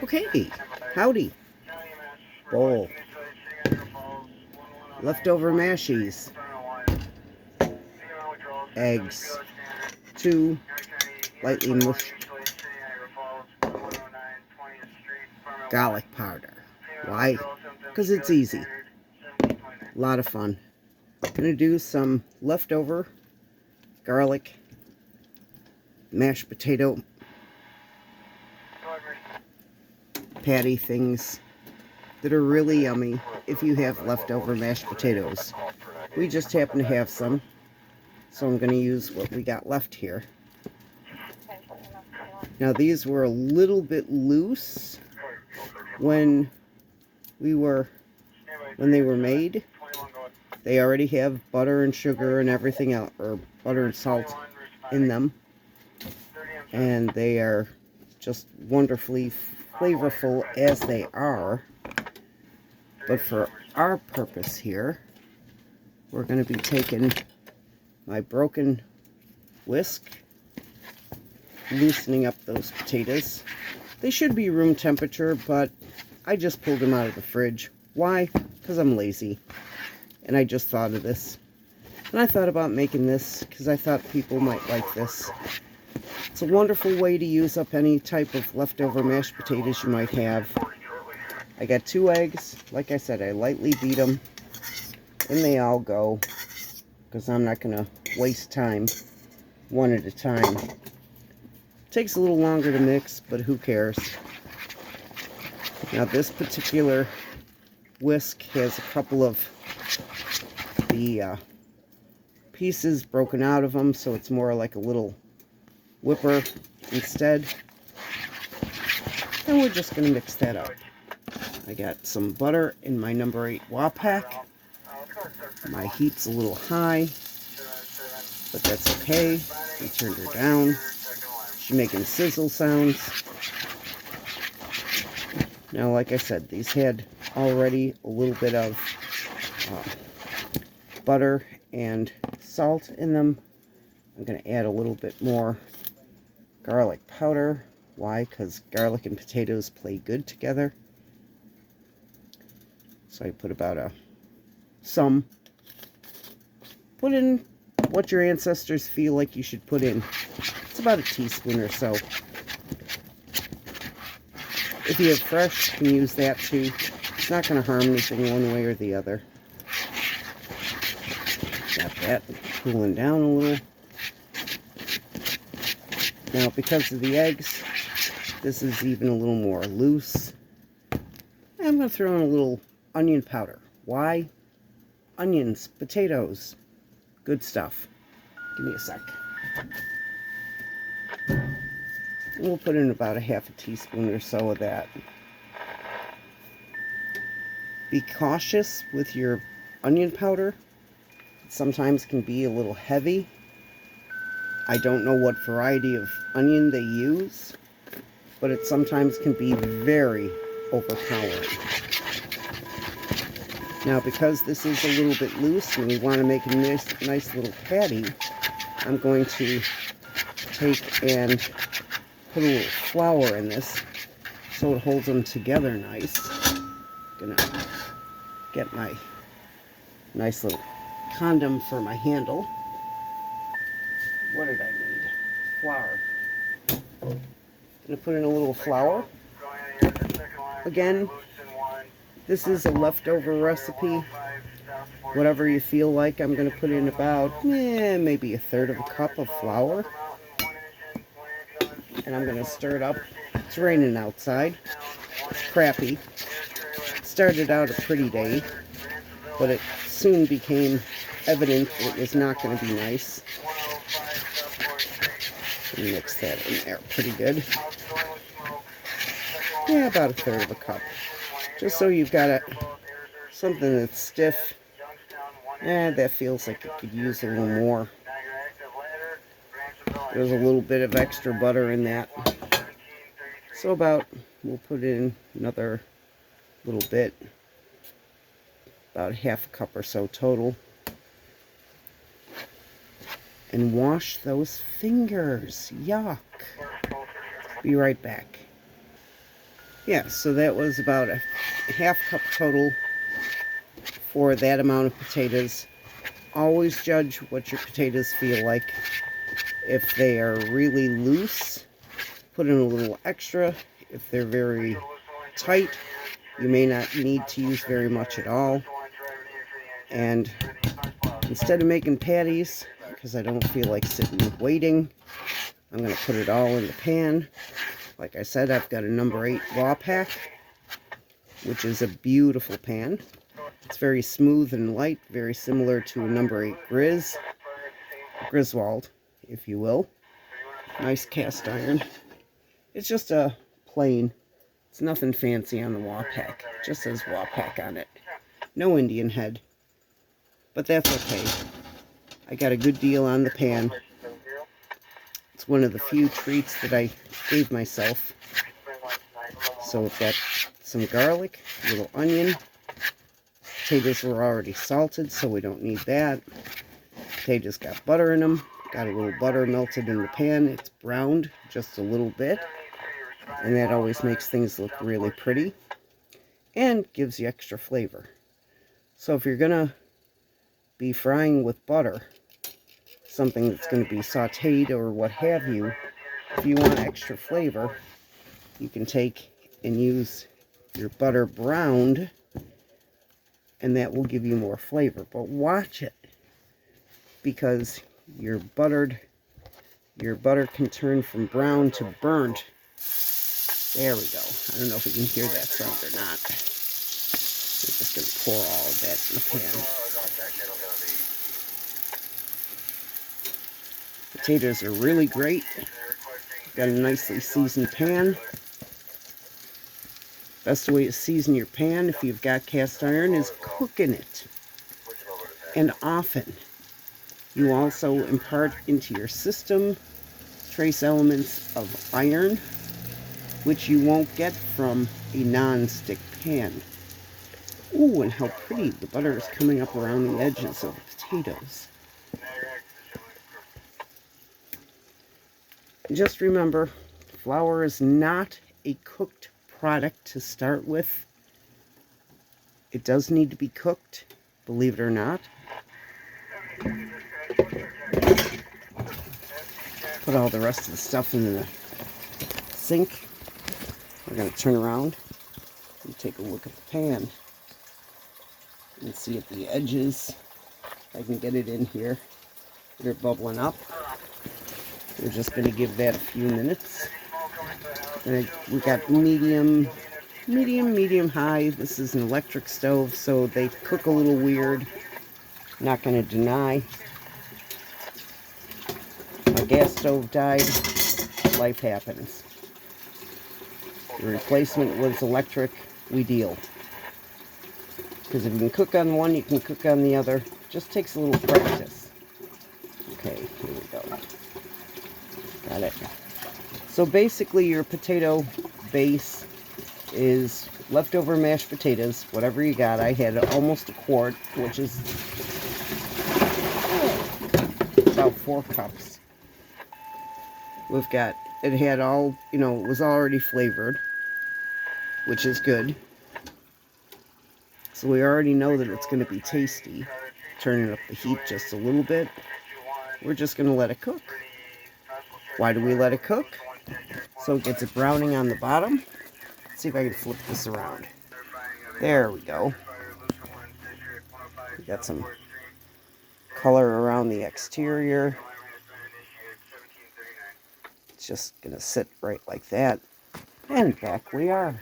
Okay, howdy. Bowl. Leftover mashies. Eggs. 2 lightly mushed garlic powder. Why? Because it's easy. A lot of fun. Gonna do some leftover garlic mashed potato patty things that are really yummy if you have leftover mashed potatoes. We just happen to have some, so I'm going to use what we got left here. Now these were a little bit loose when they were made. They already have butter and sugar and everything else, or butter and salt in them, and they are just wonderfully flavorful as they are. But for our purpose here, we're going to be taking my broken whisk, loosening up those potatoes. They should be room temperature, but I just pulled them out of the fridge. Why? Because I'm lazy. And I just thought of this. And I thought about making this because I thought people might like this. It's a wonderful way to use up any type of leftover mashed potatoes you might have. I got 2 eggs. Like I said, I lightly beat them. And they all go, because I'm not going to waste time one at a time. Takes a little longer to mix, but who cares? Now this particular whisk has a couple of the pieces broken out of them, so it's more like a little whipper instead. And we're just going to mix that up. I got some butter in my number 8 Wapack. My heat's a little high, but that's okay. We turned her down. She's making sizzle sounds. Now, like I said, these had already a little bit of butter and salt in them. I'm going to add a little bit more garlic powder. Why? Because garlic and potatoes play good together. So I put about some. Put in what your ancestors feel like you should put in. It's about a teaspoon or so. If you have fresh, you can use that too. It's not going to harm anything one way or the other. Got that cooling down a little. Now, because of the eggs, this is even a little more loose. I'm going to throw in a little onion powder. Why? Onions, potatoes, good stuff. Give me a sec. We'll put in about a half a teaspoon or so of that. Be cautious with your onion powder. It sometimes can be a little heavy. I don't know what variety of onion they use, but it sometimes can be very overpowering. Now, because this is a little bit loose and we want to make a nice little patty, I'm going to take and put a little flour in this so it holds them together nice. Gonna get my nice little condom for my handle. What did I need? Flour. Gonna put in a little flour. Again, this is a leftover recipe. Whatever you feel like, I'm going to put in about maybe a third of a cup of flour. And I'm going to stir it up. It's raining outside. It's crappy. It started out a pretty day, but it soon became evident it was not going to be nice. Mix that in there pretty good. Yeah, about a third of a cup. Just so you've got something that's stiff. That feels like it could use a little more. There's a little bit of extra butter in that. So we'll put in another little bit. About half a cup or so total. And wash those fingers. Yuck. Be right back. Yeah, so that was about a half cup total for that amount of potatoes. Always judge what your potatoes feel like. If they are really loose, put in a little extra. If they're very tight, you may not need to use very much at all. And instead of making patties, because I don't feel like sitting waiting, I'm going to put it all in the pan. Like I said, I've got a number 8 Wapack, which is a beautiful pan. It's very smooth and light, very similar to a number 8 Griswold, if you will. Nice cast iron. It's just a plain, it's nothing fancy on the Wapack. It just says Wapack on it. No Indian head. But that's okay. I got a good deal on the pan. It's one of the few treats that I gave myself. So we've got some garlic, a little onion. Potatoes were already salted, so we don't need that. Potatoes got butter in them. Got a little butter melted in the pan. It's browned just a little bit. And that always makes things look really pretty. And gives you extra flavor. So if you're going to be frying with butter, something that's going to be sauteed or what have you, if you want extra flavor, you can take and use your butter browned, and that will give you more flavor. But watch it, because your butter can turn from brown to burnt. There we go. I don't know if you can hear that sound or not. We're just going to pour all of that in the pan. Potatoes are really great. Got a nicely seasoned pan. Best way to season your pan, if you've got cast iron, is cooking it. And often. You also impart into your system trace elements of iron, which you won't get from a non-stick pan. Ooh, and how pretty the butter is coming up around the edges of the potatoes. Just remember, flour is not a cooked product to start with. It does need to be cooked, believe it or not. Put all the rest of the stuff in the sink. We're going to turn around and take a look at the pan and see at the edges. I can get it in here. They're bubbling up. We're just going to give that a few minutes. And we got medium, high. This is an electric stove, so they cook a little weird. Not going to deny. My gas stove died. Life happens. The replacement was electric. We deal. Because if you can cook on one, you can cook on the other. Just takes a little practice. Okay, here we go. Got it. So basically your potato base is leftover mashed potatoes, whatever you got. I had almost a quart, which is about 4 cups. We've got, it had all, it was already flavored, which is good. So we already know that it's going to be tasty. Turning up the heat just a little bit. We're just going to let it cook. Why do we let it cook? So it gets a browning on the bottom. Let's see if I can flip this around. There we go. We got some color around the exterior. It's just going to sit right like that. And back we are.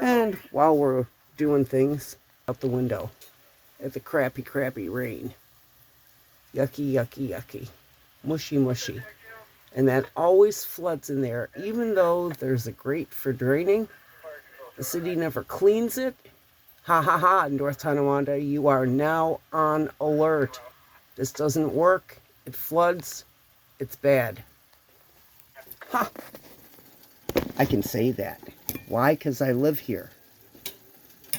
And while we're doing things out the window at the crappy rain. Yucky, yucky, yucky. Mushy, mushy. And that always floods in there, even though there's a grate for draining. The city never cleans it. Ha ha ha, North Tonawanda, you are now on alert. This doesn't work. It floods. It's bad. Ha! I can say that. Why? Because I live here. I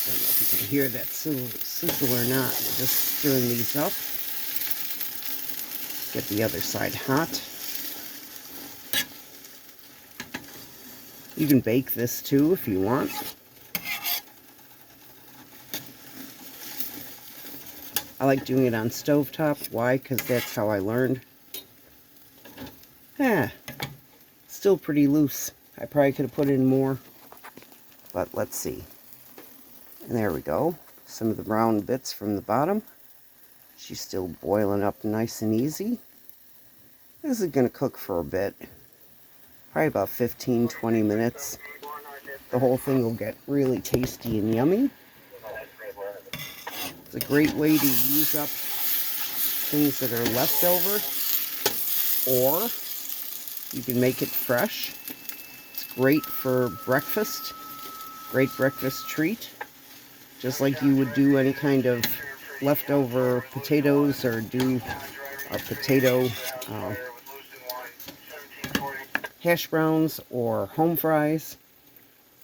don't know if you can hear that sizzle or not. We're just stirring these up. Get the other side hot. You can bake this too if you want. I like doing it on stovetop. Why? Because that's how I learned. Still pretty loose. I probably could have put in more, but let's see. And there we go. Some of the brown bits from the bottom. She's still boiling up nice and easy. This is going to cook for a bit. Probably about 15-20 minutes. The whole thing will get really tasty and yummy. It's a great way to use up things that are left over, or you can make it fresh. It's great for breakfast. Great breakfast treat. Just like you would do any kind of leftover potatoes, or do a potato hash browns or home fries.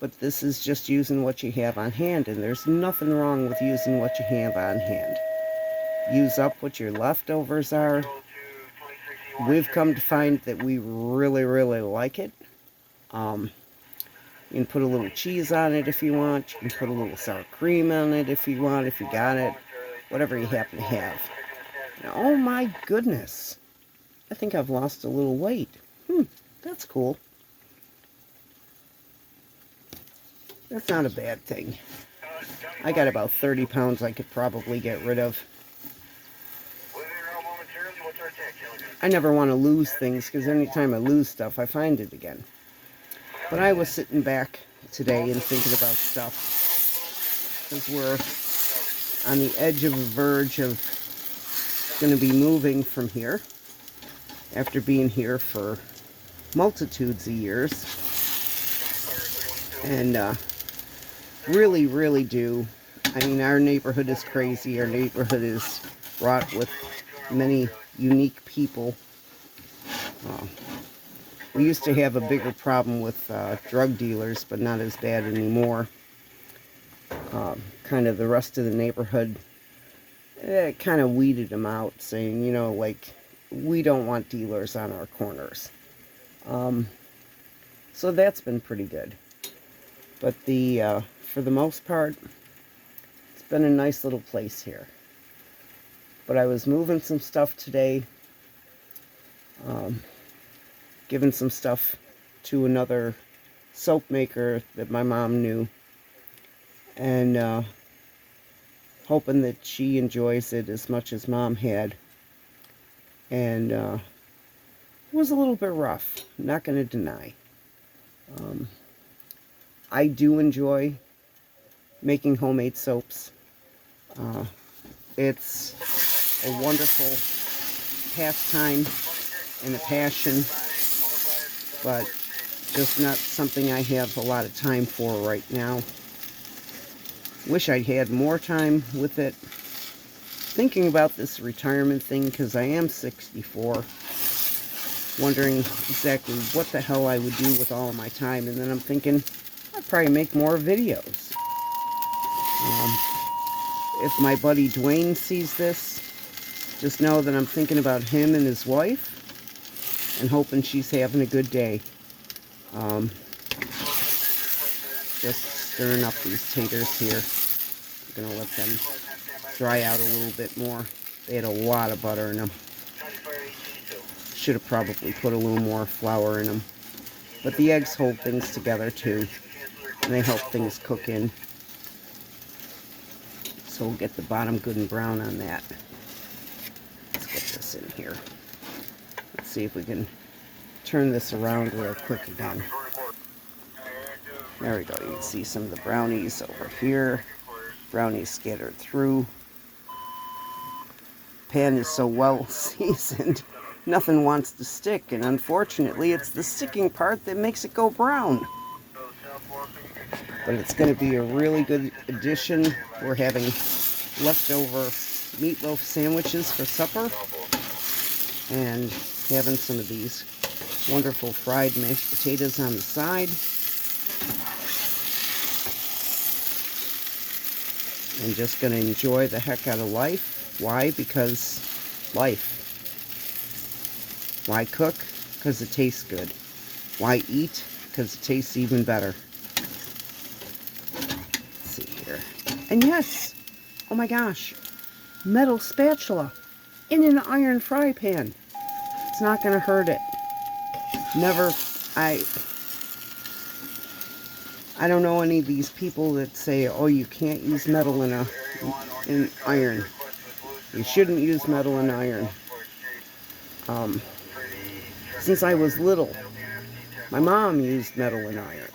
But this is just using what you have on hand, and there's nothing wrong with using what you have on hand. Use up what your leftovers are. We've come to find that we really, really like it. You can put a little cheese on it if you want. You can put a little sour cream on it if you want, if you got it. Whatever you happen to have. Now, oh my goodness. I think I've lost a little weight. That's cool. That's not a bad thing. I got about 30 pounds I could probably get rid of. I never want to lose things, because anytime I lose stuff, I find it again. But I was sitting back today and thinking about stuff, because we're on the edge of a verge of going to be moving from here after being here for multitudes of years. And really, really do. I mean, our neighborhood is crazy. Our neighborhood is wrought with many unique people. We used to have a bigger problem with drug dealers, but not as bad anymore. Kind of the rest of the neighborhood, kind of weeded them out, saying, you know, like, we don't want dealers on our corners. So that's been pretty good. But for the most part, it's been a nice little place here. But I was moving some stuff today, giving some stuff to another soap maker that my mom knew, and hoping that she enjoys it as much as Mom had. And it was a little bit rough, not going to deny. I do enjoy making homemade soaps. It's a wonderful pastime and a passion, but just not something I have a lot of time for right now. Wish I'd had more time with it. Thinking about this retirement thing, because I am 64, wondering exactly what the hell I would do with all of my time, and then I'm thinking, I'd probably make more videos. If my buddy Dwayne sees this, just know that I'm thinking about him and his wife, and hoping she's having a good day. Just stirring up these taters here. I'm going to let them dry out a little bit more. They had a lot of butter in them. Should have probably put a little more flour in them. But the eggs hold things together too, and they help things cook in. So we'll get the bottom good and brown on that. Let's get this in here. Let's see if we can turn this around real quick again. There we go. You can see some of the brownies over here. Brownies scattered through. Pan is so well seasoned, nothing wants to stick, and unfortunately it's the sticking part that makes it go brown. But it's going to be a really good addition. We're having leftover meatloaf sandwiches for supper, and having some of these wonderful fried mashed potatoes on the side. And just going to enjoy the heck out of life. Why? Because life. Why cook? Because it tastes good. Why eat? Because because it tastes even better. Let's see here. And yes, oh my gosh, metal spatula in an iron fry pan. It's not going to hurt it. Never, I don't know any of these people that say, oh, you can't use metal in iron. You shouldn't use metal in iron. Since I was little, my mom used metal in iron.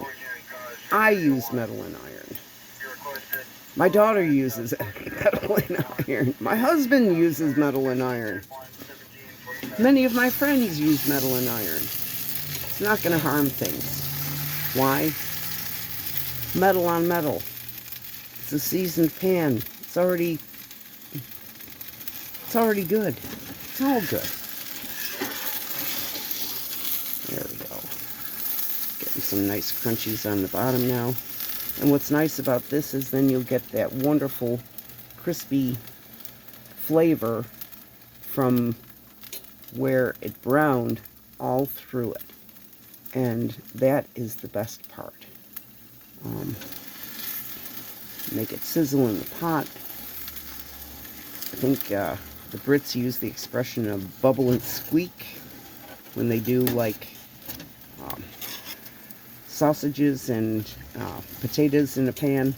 I use metal in iron. My daughter uses metal in iron. My husband uses metal in iron. Many of my friends use metal in iron. It's not going to harm things. Why? Metal on metal. It's a seasoned pan. It's already good. It's all good. There we go. Getting some nice crunchies on the bottom now. And what's nice about this is then you'll get that wonderful crispy flavor from where it browned all through it. And that is the best part. Make it sizzle in the pot. I think the Brits use the expression of bubble and squeak when they do like sausages and potatoes in a pan.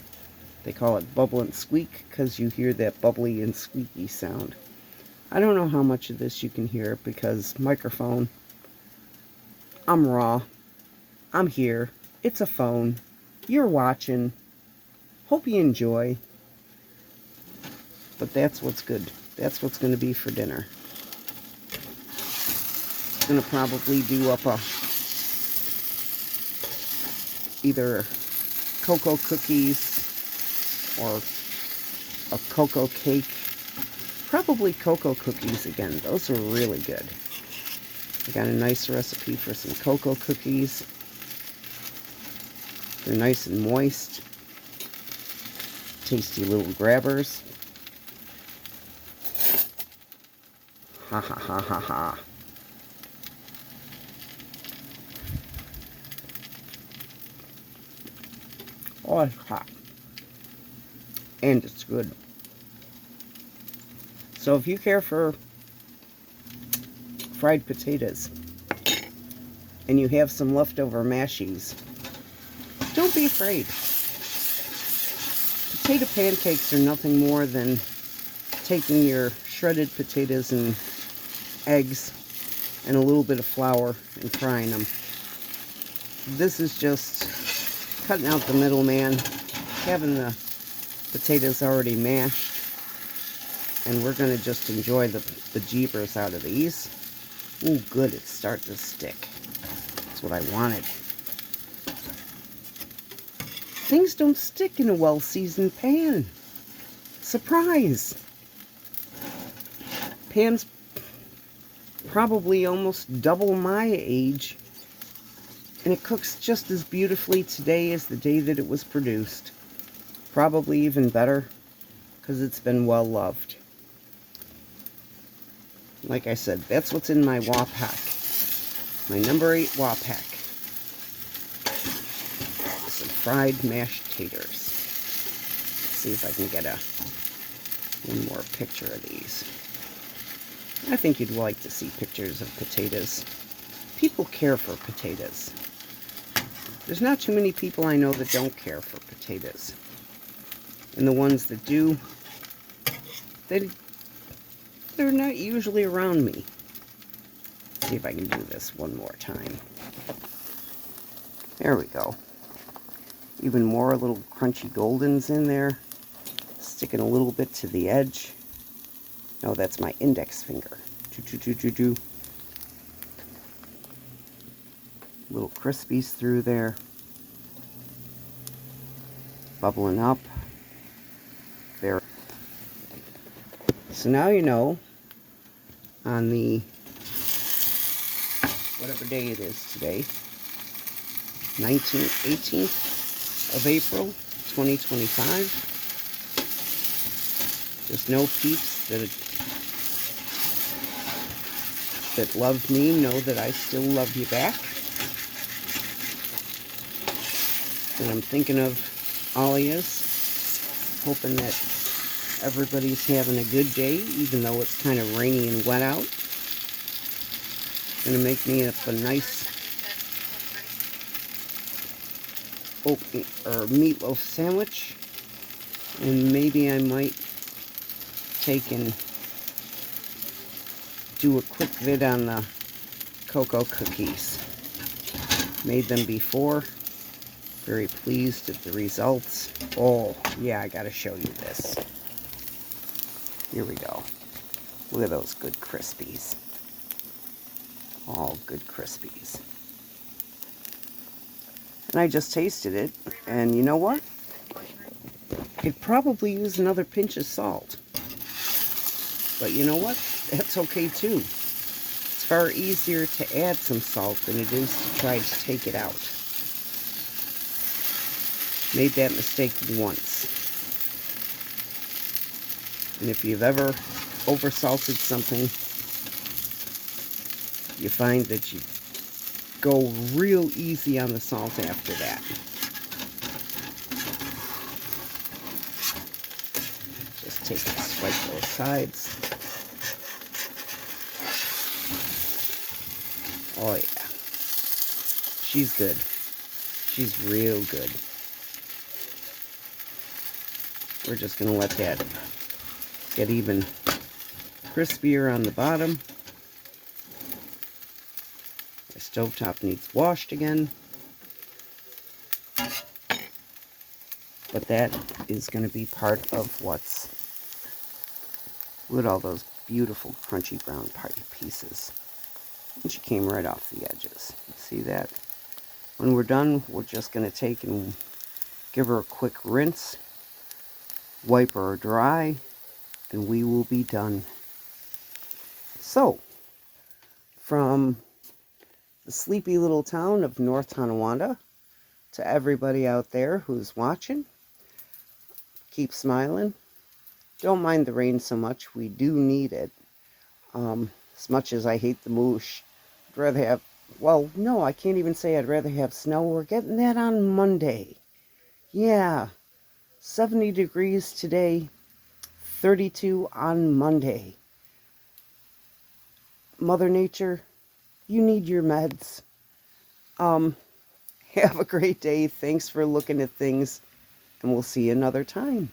They call it bubble and squeak because you hear that bubbly and squeaky sound. I don't know how much of this you can hear because microphone. I'm raw. I'm here. It's a phone. You're watching. Hope you enjoy. But that's what's good. That's what's going to be for dinner. I'm going to probably do up either cocoa cookies or a cocoa cake. Probably cocoa cookies again. Those are really good. I got a nice recipe for some cocoa cookies. They're nice and moist. Tasty little grabbers. Ha ha ha ha ha. Oh, it's hot. And it's good. So if you care for fried potatoes and you have some leftover mashies, don't be afraid. Potato pancakes are nothing more than taking your shredded potatoes and eggs and a little bit of flour and frying them. This is just cutting out the middleman, having the potatoes already mashed, and we're going to just enjoy the jeepers out of these. Ooh, good, it's starting to stick. That's what I wanted. Things don't stick in a well-seasoned pan. Surprise! Pan's probably almost double my age, and it cooks just as beautifully today as the day that it was produced. Probably even better, because it's been well loved. Like I said, that's what's in my Wapack. My number 8 Wapack. Some fried mashed taters. Let's see if I can get one more picture of these. I think you'd like to see pictures of potatoes. People care for potatoes. There's not too many people I know that don't care for potatoes. And the ones that do, they're not usually around me. Let's see if I can do this one more time. There we go. Even more little crunchy goldens in there. Sticking a little bit to the edge. No, that's my index finger. Little crispies through there. Bubbling up. There. So now you know, on the, whatever day it is today, 18th of April, 2025. Just know, peeps, that love me know that I still love you back. And I'm thinking of all of yous, hoping that everybody's having a good day, even though it's kind of rainy and wet out. Gonna make me up a nice oatmeal or meatloaf sandwich, and maybe I might take and do a quick vid on the cocoa cookies. Made them before. Very pleased with the results. Oh, yeah, I gotta show you this. Here we go. Look at those good crispies. All good crispies. And I just tasted it, and you know what? Could probably use another pinch of salt. But you know what? That's okay too. It's far easier to add some salt than it is to try to take it out. Made that mistake once. And if you've ever oversalted something, you find that you go real easy on the salt after that. Just take and swipe those sides. Oh yeah. She's good. She's real good. We're just going to let that get even crispier on the bottom. The stovetop needs washed again. But that is going to be part of what's... Look at all those beautiful crunchy brown pieces. And she came right off the edges. See that? When we're done, we're just going to take and give her a quick rinse. Wipe her dry. And we will be done. So, from the sleepy little town of North Tonawanda to everybody out there who's watching, keep smiling. Don't mind the rain so much. We do need it. As much as I hate the moosh, I'd rather have, well, no, I can't even say I'd rather have snow. We're getting that on Monday. Yeah, 70 degrees today, 32 on Monday. Mother Nature, you need your meds. Have a great day. Thanks for looking at things, and we'll see you another time.